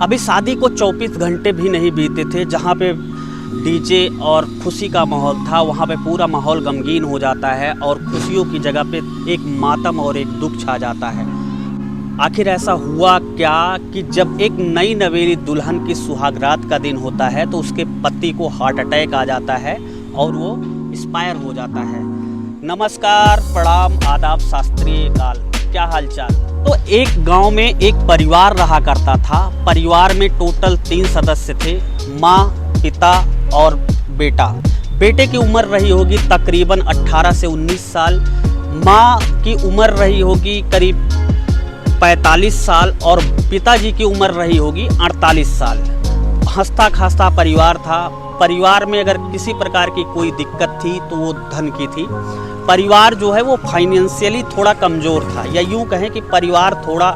अभी शादी को 24 घंटे भी नहीं बीते थे, जहाँ पे डीजे और खुशी का माहौल था, वहाँ पे पूरा माहौल गमगीन हो जाता है और खुशियों की जगह पे एक मातम और एक दुख छा जाता है। आखिर ऐसा हुआ क्या कि जब एक नई नवेली दुल्हन की सुहागरात का दिन होता है तो उसके पति को हार्ट अटैक आ जाता है और वो एक्सपायर हो जाता है। नमस्कार, प्रणाम, आदाब, शास्त्रीय काल, क्या हालचाल। तो एक गांव में एक परिवार रहा करता था। परिवार में टोटल 3 सदस्य थे, माँ, पिता और बेटा। बेटे की उम्र रही होगी तकरीबन 18 से 19 साल, माँ की उम्र रही होगी करीब 45 साल और पिताजी की उम्र रही होगी 48 साल। हंसता खास्ता परिवार था। परिवार में अगर किसी प्रकार की कोई दिक्कत थी तो वो धन की थी। परिवार जो है वो फाइनेंशियली थोड़ा कमज़ोर था, या यूँ कहें कि परिवार थोड़ा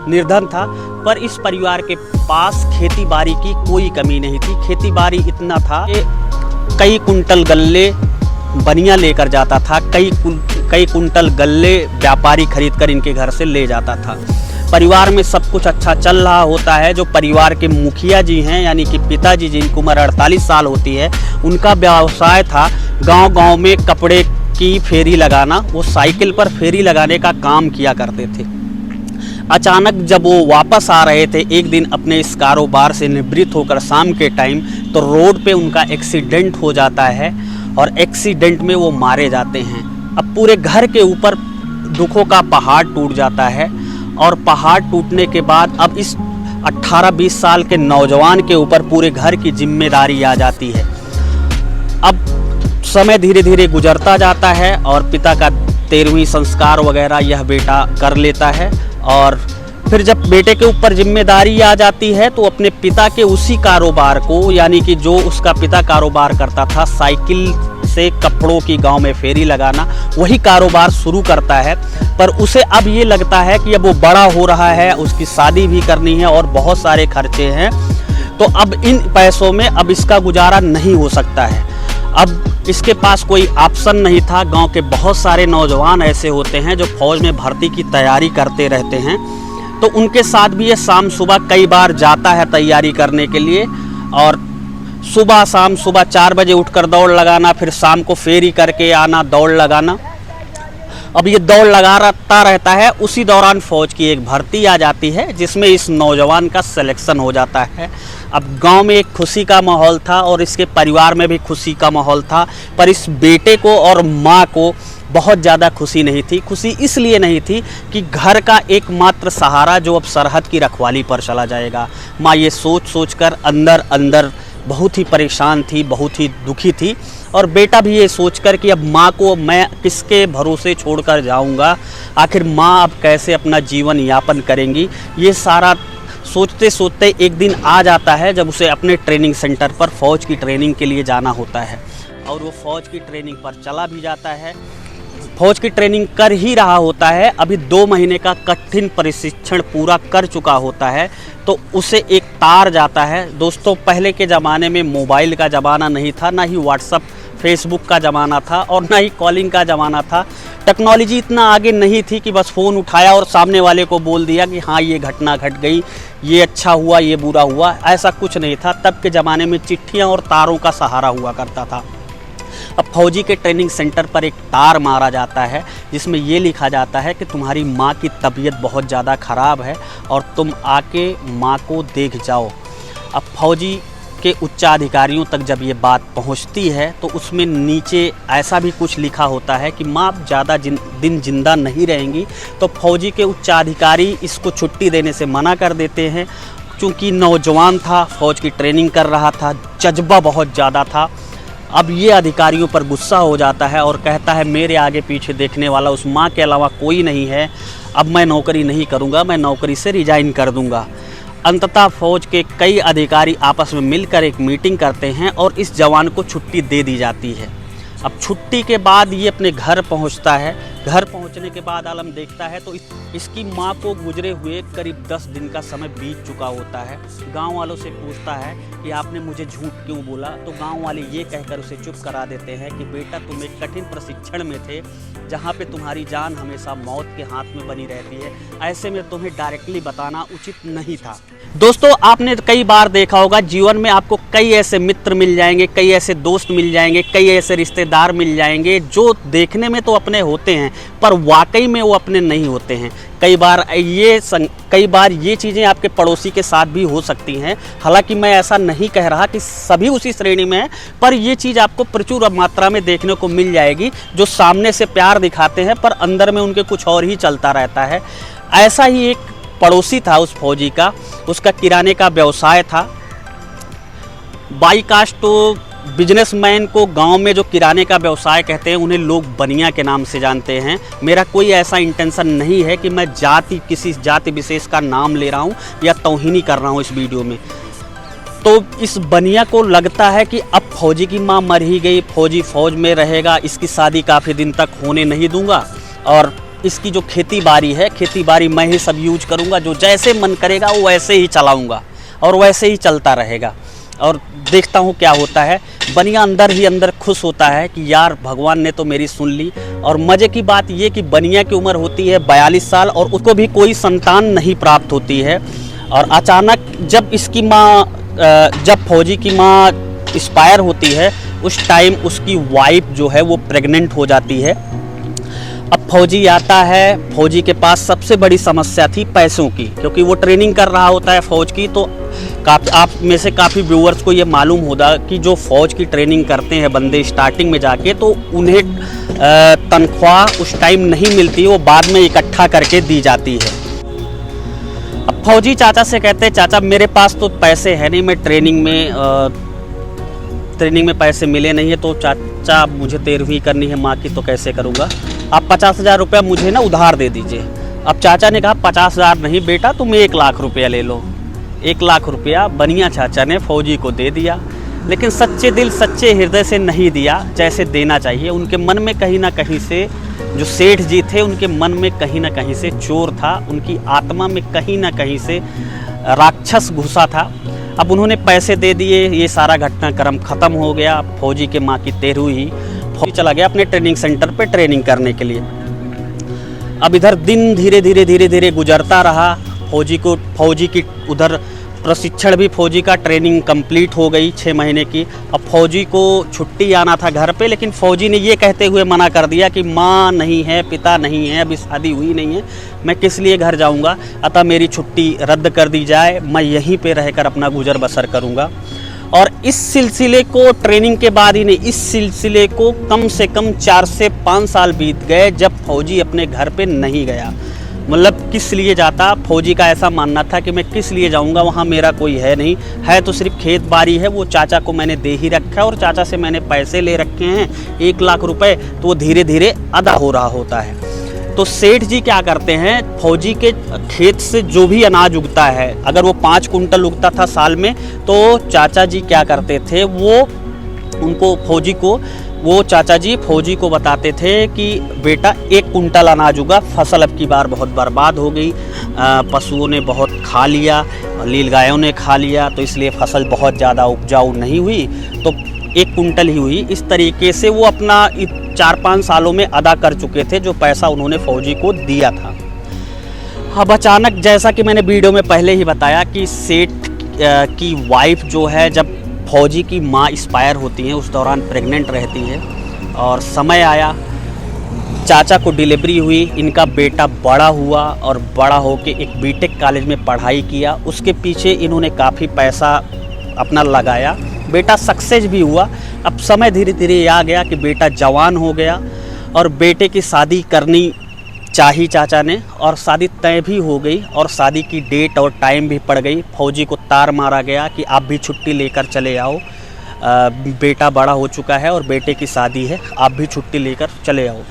निर्धन था। पर इस परिवार के पास खेती बाड़ी की कोई कमी नहीं थी। खेती बाड़ी इतना था कि कई कुंटल गल्ले बनिया लेकर जाता था, कई कुंटल गल्ले व्यापारी खरीद कर इनके घर से ले जाता था। परिवार में सब कुछ अच्छा चल रहा होता है। जो परिवार के मुखिया जी हैं, यानी कि पिताजी जिनकी उम्र 48 साल होती है, उनका व्यवसाय था गांव-गांव में कपड़े की फेरी लगाना। वो साइकिल पर फेरी लगाने का काम किया करते थे। अचानक जब वो वापस आ रहे थे एक दिन अपने इस कारोबार से निवृत्त होकर शाम के टाइम, तो रोड पे उनका एक्सीडेंट हो जाता है और एक्सीडेंट में वो मारे जाते हैं। अब पूरे घर के ऊपर दुखों का पहाड़ टूट जाता है और पहाड़ टूटने के बाद अब इस 18-20 साल के नौजवान के ऊपर पूरे घर की जिम्मेदारी आ जाती है। अब समय धीरे धीरे गुजरता जाता है और पिता का 13वीं संस्कार वगैरह यह बेटा कर लेता है। और फिर जब बेटे के ऊपर जिम्मेदारी आ जाती है तो अपने पिता के उसी कारोबार को, यानी कि जो उसका पिता कारोबार करता था साइकिल से कपड़ों की गांव में फेरी लगाना, वही कारोबार शुरू करता है। पर उसे अब ये लगता है कि अब वो बड़ा हो रहा है, उसकी शादी भी करनी है और बहुत सारे खर्चे हैं, तो अब इन पैसों में अब इसका गुजारा नहीं हो सकता है। अब इसके पास कोई ऑप्शन नहीं था। गांव के बहुत सारे नौजवान ऐसे होते हैं जो फौज में भर्ती की तैयारी करते रहते हैं, तो उनके साथ भी ये शाम सुबह कई बार जाता है तैयारी करने के लिए। और सुबह 4 बजे उठकर दौड़ लगाना, फिर शाम को फेरी करके आना, दौड़ लगाना। अब ये दौड़ लगाता रहता है। उसी दौरान फौज की एक भर्ती आ जाती है जिसमें इस नौजवान का सिलेक्शन हो जाता है। अब गांव में एक खुशी का माहौल था और इसके परिवार में भी खुशी का माहौल था, पर इस बेटे को और माँ को बहुत ज़्यादा खुशी नहीं थी। खुशी इसलिए नहीं थी कि घर का एकमात्र सहारा जो अब सरहद की रखवाली पर चला जाएगा। माँ ये सोच कर अंदर अंदर बहुत ही परेशान थी, बहुत ही दुखी थी। और बेटा भी ये सोचकर कि अब माँ को मैं किसके भरोसे छोड़कर जाऊँगा, आखिर माँ अब कैसे अपना जीवन यापन करेंगी, ये सारा सोचते सोचते एक दिन आ जाता है जब उसे अपने ट्रेनिंग सेंटर पर फ़ौज की ट्रेनिंग के लिए जाना होता है। और वो फ़ौज की ट्रेनिंग पर चला भी जाता है। फौज की ट्रेनिंग कर ही रहा होता है, अभी 2 महीने का कठिन प्रशिक्षण पूरा कर चुका होता है, तो उसे एक तार जाता है। दोस्तों, पहले के ज़माने में मोबाइल का ज़माना नहीं था, ना ही व्हाट्सअप फेसबुक का ज़माना था और ना ही कॉलिंग का ज़माना था। टेक्नोलॉजी इतना आगे नहीं थी कि बस फ़ोन उठाया और सामने वाले को बोल दिया कि हाँ ये घटना घट गई, ये अच्छा हुआ, ये बुरा हुआ, ऐसा कुछ नहीं था। तब के ज़माने में चिट्ठियाँ और तारों का सहारा हुआ करता था। अब फौजी के ट्रेनिंग सेंटर पर एक तार मारा जाता है जिसमें ये लिखा जाता है कि तुम्हारी माँ की तबीयत बहुत ज़्यादा ख़राब है और तुम आके माँ को देख जाओ। अब फौजी के उच्चाधिकारियों तक जब ये बात पहुंचती है तो उसमें नीचे ऐसा भी कुछ लिखा होता है कि माँ ज़्यादा दिन जिंदा नहीं रहेंगी। तो फौजी के उच्चाधिकारी इसको छुट्टी देने से मना कर देते हैं। चूँकि नौजवान था, फौज की ट्रेनिंग कर रहा था, जज्बा बहुत ज़्यादा था। अब ये अधिकारियों पर गुस्सा हो जाता है और कहता है मेरे आगे पीछे देखने वाला उस माँ के अलावा कोई नहीं है, अब मैं नौकरी नहीं करूँगा, मैं नौकरी से रिजाइन कर दूँगा। अंततः फौज के कई अधिकारी आपस में मिलकर एक मीटिंग करते हैं और इस जवान को छुट्टी दे दी जाती है। अब छुट्टी के बाद ये अपने घर पहुंचता है। घर पहुंचने के बाद आलम देखता है तो इसकी मां को गुजरे हुए करीब 10 दिन का समय बीत चुका होता है। गांव वालों से पूछता है कि आपने मुझे झूठ क्यों बोला, तो गांव वाले ये कहकर उसे चुप करा देते हैं कि बेटा तुम एक कठिन प्रशिक्षण में थे जहां पे तुम्हारी जान हमेशा मौत के हाथ में बनी रहती है, ऐसे में तुम्हें डायरेक्टली बताना उचित नहीं था। दोस्तों, आपने कई बार देखा होगा जीवन में आपको कई ऐसे मित्र मिल जाएंगे, कई ऐसे दोस्त मिल जाएंगे, कई ऐसे रिश्तेदार मिल जाएंगे जो देखने में तो अपने होते हैं पर वाकई में वो अपने नहीं होते हैं। कई बार ये चीज़ें आपके पड़ोसी के साथ भी हो सकती हैं। हालांकि मैं ऐसा नहीं कह रहा कि सभी उसी श्रेणी में है, पर ये चीज़ आपको प्रचुर मात्रा में देखने को मिल जाएगी जो सामने से प्यार दिखाते हैं पर अंदर में उनके कुछ और ही चलता रहता है। ऐसा ही एक पड़ोसी था उस फौजी का, उसका किराने का व्यवसाय था। बाई कास्ट तो बिजनेसमैन को गांव में जो किराने का व्यवसाय कहते हैं उन्हें लोग बनिया के नाम से जानते हैं। मेरा कोई ऐसा इंटेंशन नहीं है कि मैं किसी जाति विशेष का नाम ले रहा हूं या तौहीनी कर रहा हूं इस वीडियो में। तो इस बनिया को लगता है कि अब फौजी की मां मर ही गई, फौजी फौज में रहेगा, इसकी शादी काफ़ी दिन तक होने नहीं दूंगा और इसकी जो खेती बाड़ी मैं ही सब यूज करूंगा, जो जैसे मन करेगा वो वैसे ही चलाऊंगा और वैसे ही चलता रहेगा। और देखता हूँ क्या होता है। बनिया अंदर ही अंदर खुश होता है कि यार भगवान ने तो मेरी सुन ली। और मज़े की बात ये कि बनिया की उम्र होती है 42 साल और उसको भी कोई संतान नहीं प्राप्त होती है। और अचानक जब फौजी की माँ एक्सपायर होती है उस टाइम उसकी वाइफ जो है वो प्रेग्नेंट हो जाती है। अब फौजी आता है, फौजी के पास सबसे बड़ी समस्या थी पैसों की, क्योंकि वो ट्रेनिंग कर रहा होता है फ़ौज की। तो आप में से काफ़ी व्यूअर्स को ये मालूम होगा कि जो फ़ौज की ट्रेनिंग करते हैं बंदे स्टार्टिंग में जाके, तो उन्हें तनख्वाह उस टाइम नहीं मिलती, वो बाद में इकट्ठा करके दी जाती है। अब फौजी चाचा से कहते हैं चाचा मेरे पास तो पैसे है नहीं, मैं ट्रेनिंग में पैसे मिले नहीं है, तो चाचा मुझे 13वीं करनी है माँ की, तो कैसे करूँगा, आप 50,000 रुपया मुझे ना उधार दे दीजिए। अब चाचा ने कहा 50,000 नहीं बेटा, तुम 1 लाख रुपया ले लो। 1 लाख रुपया बनिया चाचा ने फौजी को दे दिया, लेकिन सच्चे दिल सच्चे हृदय से नहीं दिया जैसे देना चाहिए। उनके मन में कहीं ना कहीं से, जो सेठ जी थे उनके मन में कहीं ना कहीं से चोर था, उनकी आत्मा में कहीं ना कहीं से राक्षस घुसा था। अब उन्होंने पैसे दे दिए, ये सारा घटनाक्रम ख़त्म हो गया। फौजी के माँ की 13वीं, फौजी चला गया अपने ट्रेनिंग सेंटर पे ट्रेनिंग करने के लिए। अब इधर दिन धीरे धीरे गुजरता रहा। फौजी की उधर प्रशिक्षण भी, फौजी का ट्रेनिंग कंप्लीट हो गई 6 महीने की। अब फौजी को छुट्टी आना था घर पे, लेकिन फौजी ने ये कहते हुए मना कर दिया कि माँ नहीं है, पिता नहीं है, अभी शादी हुई नहीं है, मैं किस लिए घर जाऊंगा, अतः मेरी छुट्टी रद्द कर दी जाए, मैं यहीं पे रहकर अपना गुजर बसर करूंगा। और इस सिलसिले को, ट्रेनिंग के बाद ही नहीं, इस सिलसिले को कम से कम 4 से 5 साल बीत गए जब फौजी अपने घर पे नहीं गया। मतलब किस लिए जाता, फौजी का ऐसा मानना था कि मैं किस लिए जाऊंगा, वहाँ मेरा कोई है नहीं, है तो सिर्फ खेत बाड़ी है, वो चाचा को मैंने दे ही रखा है और चाचा से मैंने पैसे ले रखे हैं 1 लाख रुपए, तो वो धीरे धीरे अदा हो रहा होता है। तो सेठ जी क्या करते हैं, फौजी के खेत से जो भी अनाज उगता है, अगर वो 5 कुंटल उगता था साल में, तो चाचा जी क्या करते थे, वो चाचा जी फौजी को बताते थे कि बेटा 1 कुंटल अनाज उगा, फसल अब की बार बहुत बर्बाद हो गई, पशुओं ने बहुत खा लिया, नील गायों ने खा लिया, तो इसलिए फसल बहुत ज़्यादा उपजाऊ नहीं हुई, तो 1 कुंटल ही हुई। इस तरीके से वो अपना 4-5 सालों में अदा कर चुके थे जो पैसा उन्होंने फौजी को दिया था। अब अचानक, जैसा कि मैंने वीडियो में पहले ही बताया कि सेठ की वाइफ जो है, जब फौजी की माँ एक्सपायर होती हैं उस दौरान प्रेग्नेंट रहती है और समय आया, चाचा को डिलीवरी हुई, इनका बेटा बड़ा हुआ और बड़ा होके एक बीटेक कॉलेज में पढ़ाई किया, उसके पीछे इन्होंने काफ़ी पैसा अपना लगाया, बेटा सक्सेस भी हुआ। अब समय धीरे धीरे आ गया कि बेटा जवान हो गया और बेटे की शादी करनी चाही चाचा ने, और शादी तय भी हो गई और शादी की डेट और टाइम भी पड़ गई। फौजी को तार मारा गया कि आप भी छुट्टी लेकर चले आओ, बेटा बड़ा हो चुका है और बेटे की शादी है, आप भी छुट्टी लेकर चले आओ।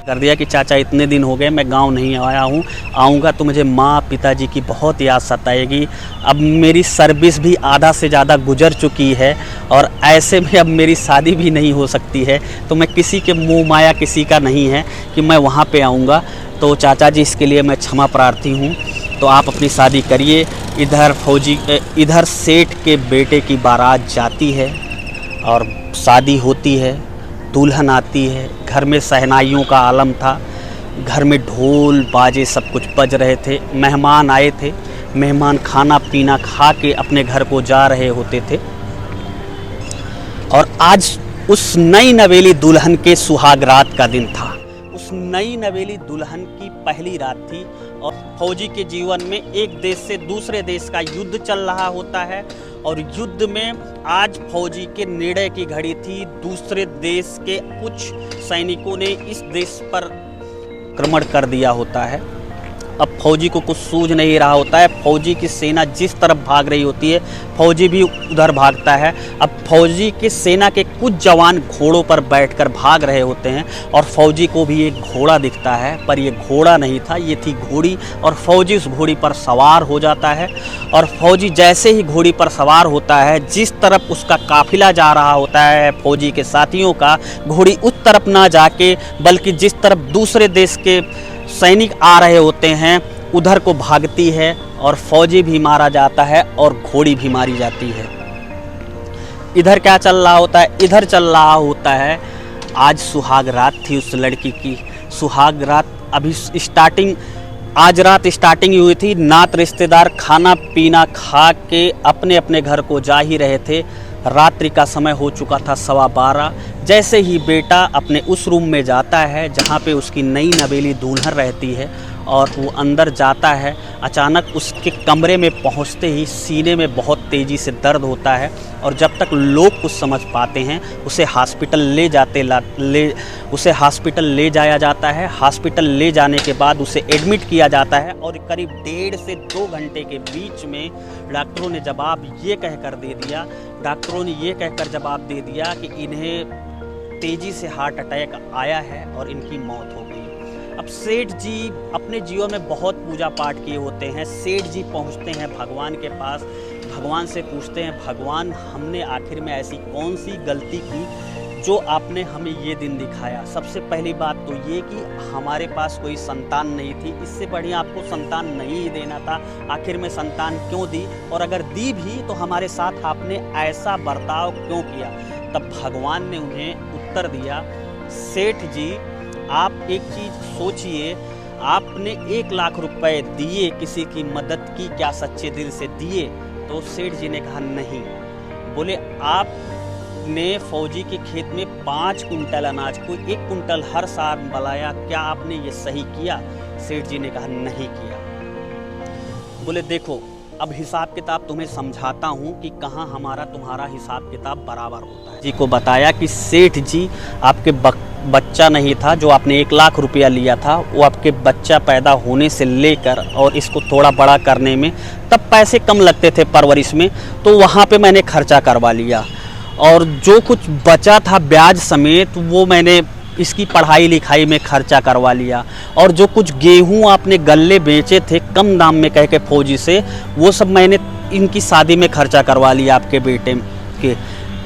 कर दिया कि चाचा इतने दिन हो गए मैं गांव नहीं आया हूं, आऊँगा तो मुझे माँ पिताजी की बहुत याद सताएगी। अब मेरी सर्विस भी आधा से ज़्यादा गुजर चुकी है और ऐसे में अब मेरी शादी भी नहीं हो सकती है, तो मैं किसी के मुँह माया किसी का नहीं है कि मैं वहाँ पे आऊँगा। तो चाचा जी इसके लिए मैं क्षमा प्रार्थी हूँ, तो आप अपनी शादी करिए। इधर सेठ के बेटे की बारात जाती है और शादी होती है, दुल्हन आती है, घर में शहनाइयों का आलम था, घर में ढोल बाजे सब कुछ बज रहे थे, मेहमान आए थे, मेहमान खाना पीना खा के अपने घर को जा रहे होते थे। और आज उस नई नवेली दुल्हन के सुहाग रात का दिन था। उस नई नवेली दुल्हन की पहली रात थी और फौजी के जीवन में एक देश से दूसरे देश का युद्ध चल रहा होता है और युद्ध में आज फौजी के निर्णय की घड़ी थी। दूसरे देश के कुछ सैनिकों ने इस देश पर आक्रमण कर दिया होता है। अब फौजी को कुछ सूझ नहीं रहा होता है। फौजी की सेना जिस तरफ भाग रही होती है फौजी भी उधर भागता है। अब फौजी की सेना के कुछ जवान घोड़ों पर बैठकर भाग रहे होते हैं और फौजी को भी एक घोड़ा दिखता है, पर ये घोड़ा नहीं था, ये थी घोड़ी। और फौजी उस घोड़ी पर सवार हो जाता है और फौजी जैसे ही घोड़ी पर सवार होता है, जिस तरफ उसका काफिला जा रहा होता है फौजी के साथियों का, घोड़ी उस तरफ ना जाके बल्कि जिस तरफ दूसरे देश के सैनिक आ रहे होते हैं उधर को भागती है और फौजी भी मारा जाता है और घोड़ी भी मारी जाती है। इधर क्या चल रहा होता है? इधर चल रहा होता है आज सुहाग रात थी उस लड़की की। सुहाग रात अभी आज रात स्टार्टिंग हुई थी। नात रिश्तेदार खाना पीना खा के अपने अपने घर को जा ही रहे थे। रात्रि का समय हो चुका था 12:15। जैसे ही बेटा अपने उस रूम में जाता है जहाँ पे उसकी नई नवेली दुल्हन रहती है और वो अंदर जाता है, अचानक उसके कमरे में पहुँचते ही सीने में बहुत तेज़ी से दर्द होता है और जब तक लोग कुछ समझ पाते हैं उसे हॉस्पिटल ले जाया जाता है। हॉस्पिटल ले जाने के बाद उसे एडमिट किया जाता है और करीब 1.5 से 2 घंटे के बीच में डॉक्टरों ने ये कहकर जवाब दे दिया कि इन्हें तेज़ी से हार्ट अटैक आया है और इनकी मौत हो गई। अब सेठ जी अपने जीवन में बहुत पूजा पाठ किए होते हैं। सेठ जी पहुंचते हैं भगवान के पास, भगवान से पूछते हैं, भगवान हमने आखिर में ऐसी कौन सी गलती की जो आपने हमें ये दिन दिखाया। सबसे पहली बात तो ये कि हमारे पास कोई संतान नहीं थी, इससे बढ़िया आपको संतान नहीं ही देना था। आखिर में संतान क्यों दी, और अगर दी भी तो हमारे साथ आपने ऐसा बर्ताव क्यों किया। तब भगवान ने उन्हें उत्तर दिया, सेठ जी आप एक चीज़ सोचिए, आपने 1 लाख रुपए दिए, किसी की मदद की क्या सच्चे दिल से दिए? तो सेठ जी ने कहा नहीं। बोले आपने फौजी के खेत में 5 कुंटल अनाज को 1 कुंटल हर साल बलाया, क्या आपने ये सही किया? सेठ जी ने कहा नहीं किया। बोले देखो अब हिसाब किताब तुम्हें समझाता हूँ कि कहाँ हमारा तुम्हारा हिसाब किताब बराबर होता है। जी को बताया कि सेठ जी आपके बच्चा नहीं था जो आपने 1 लाख रुपया लिया था, वो आपके बच्चा पैदा होने से लेकर और इसको थोड़ा बड़ा करने में तब पैसे कम लगते थे परवरिश में, तो वहाँ पे मैंने खर्चा करवा लिया और जो कुछ बचा था ब्याज समेत वो मैंने इसकी पढ़ाई लिखाई में खर्चा करवा लिया, और जो कुछ गेहूं आपने गल्ले बेचे थे कम दाम में कह के फौजी से, वो सब मैंने इनकी शादी में खर्चा करवा लिया आपके बेटे के।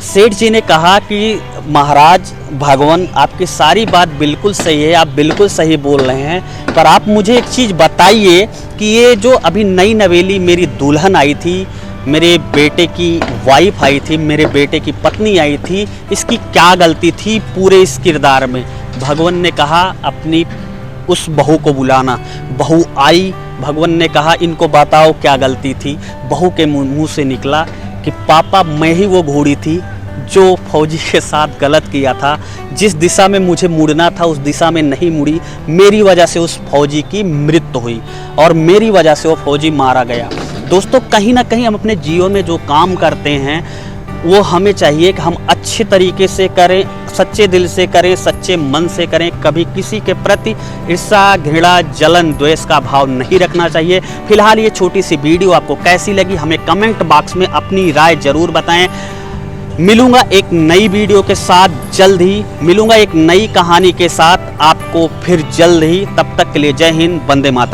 सेठ जी ने कहा कि महाराज भगवान आपकी सारी बात बिल्कुल सही है, आप बिल्कुल सही बोल रहे हैं, पर आप मुझे एक चीज़ बताइए कि ये जो अभी नई नवेली मेरी दुल्हन आई थी, मेरे बेटे की वाइफ आई थी, मेरे बेटे की पत्नी आई थी, इसकी क्या गलती थी पूरे इस किरदार में? भगवान ने कहा अपनी उस बहू को बुलाना। बहू आई, भगवान ने कहा इनको बताओ क्या गलती थी। बहू के मुंह से निकला कि पापा मैं ही वो घोड़ी थी जो फौजी के साथ गलत किया था, जिस दिशा में मुझे मुड़ना था उस दिशा में नहीं मुड़ी, मेरी वजह से उस फौजी की मृत्यु हुई और मेरी वजह से वो फौजी मारा गया। दोस्तों कहीं ना कहीं हम अपने जीवन में जो काम करते हैं वो हमें चाहिए कि हम अच्छे तरीके से करें, सच्चे दिल से करें, सच्चे मन से करें। कभी किसी के प्रति ईर्ष्या, घृणा, जलन, द्वेष का भाव नहीं रखना चाहिए। फिलहाल ये छोटी सी वीडियो आपको कैसी लगी हमें कमेंट बॉक्स में अपनी राय ज़रूर बताएं। मिलूंगा एक नई वीडियो के साथ जल्द ही, मिलूंगा एक नई कहानी के साथ आपको फिर जल्द ही। तब तक के लिए जय हिंद, वंदे मातरम।